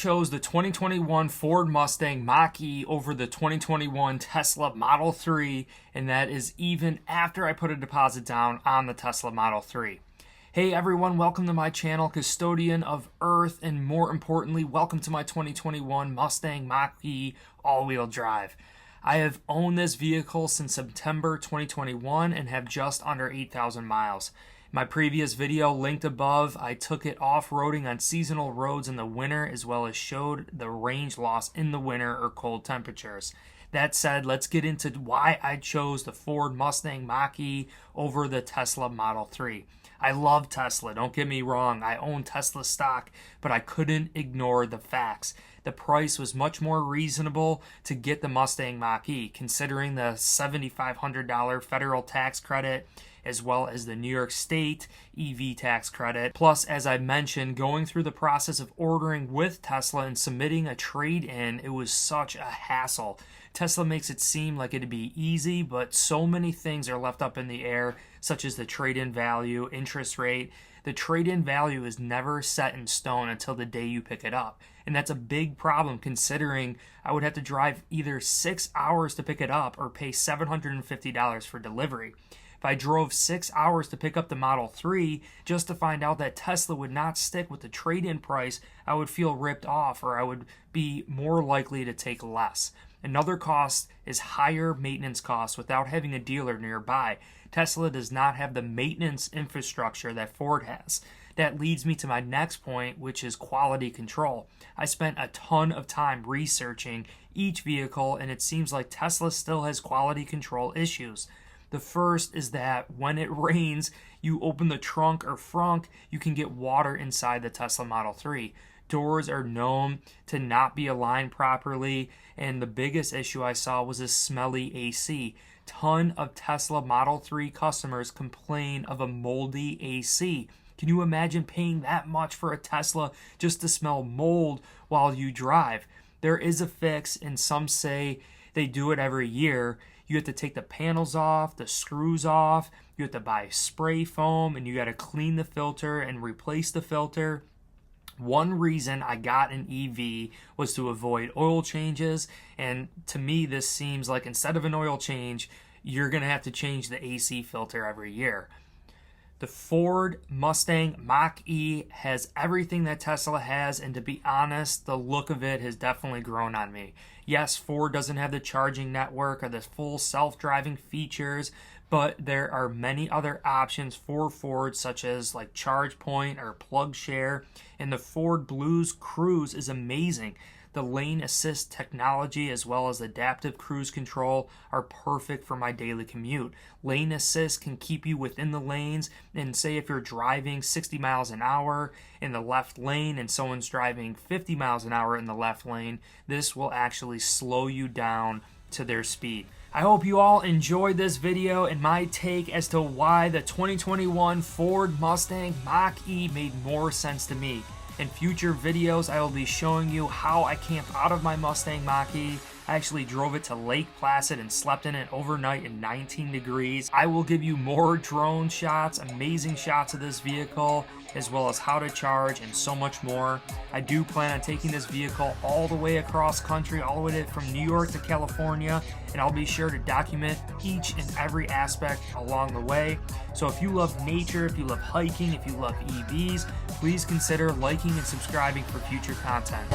chose the 2021 Ford Mustang Mach-e over the 2021 Tesla Model 3, and that is even after I put a deposit down on the Tesla Model 3. Hey everyone, welcome to my channel, Custodian of Earth, and more importantly, welcome to my 2021 Mustang Mach-e all-wheel drive. I have owned this vehicle since September 2021 and have just under 8,000 miles. My previous video linked above, I took it off-roading on seasonal roads in the winter as well as showed the range loss in the winter or cold temperatures. That said, let's get into why I chose the Ford Mustang Mach-e over the Tesla Model 3. I love Tesla, don't get me wrong, I own Tesla stock, but I couldn't ignore the facts. The price was much more reasonable to get the Mustang Mach-e, considering the $7,500 federal tax credit, as well as the New York State EV tax credit. Plus, as I mentioned, going through the process of ordering with Tesla and submitting a trade-in, it was such a hassle. Tesla makes it seem like it'd be easy, but so many things are left up in the air, such as the trade-in value, interest rate. The trade-in value is never set in stone until the day you pick it up. And that's a big problem considering I would have to drive either 6 hours to pick it up or pay $750 for delivery. If I drove 6 hours to pick up the Model 3 just to find out that Tesla would not stick with the trade-in price, I would feel ripped off, or I would be more likely to take less. Another cost is higher maintenance costs without having a dealer nearby. Tesla does not have the maintenance infrastructure that Ford has. That leads me to my next point, which is quality control. I spent a ton of time researching each vehicle, and it seems like Tesla still has quality control issues. The first is that when it rains, you open the trunk or frunk, you can get water inside the Tesla Model 3. Doors are known to not be aligned properly, and the biggest issue I saw was a smelly AC. Ton of Tesla Model 3 customers complain of a moldy AC. Can you imagine paying that much for a Tesla just to smell mold while you drive? There is a fix, and some say they do it every year. You have to take the panels off, the screws off, you have to buy spray foam, and you got to clean the filter and replace the filter. One reason I got an EV was to avoid oil changes, and to me this seems like instead of an oil change, you're going to have to change the AC filter every year. The Ford Mustang Mach-e has everything that Tesla has, and to be honest, the look of it has definitely grown on me. Yes, Ford doesn't have the charging network or the full self-driving features, but there are many other options for Ford, such as like ChargePoint or PlugShare, and the Ford Blues Cruise is amazing. The lane assist technology as well as adaptive cruise control are perfect for my daily commute. Lane assist can keep you within the lanes, and say if you're driving 60 miles an hour in the left lane and someone's driving 50 miles an hour in the left lane, this will actually slow you down to their speed. I hope you all enjoyed this video and my take as to why the 2021 Ford Mustang Mach-e made more sense to me. In future videos, I will be showing you how I camped out of my Mustang Mach-e. I actually drove it to Lake Placid and slept in it overnight in 19 degrees. I will give you more drone shots, amazing shots of this vehicle, as well as how to charge and so much more. I do plan on taking this vehicle all the way across country, all the way from New York to California, and I'll be sure to document each and every aspect along the way. So if you love nature, if you love hiking, if you love EVs, please consider liking and subscribing for future content.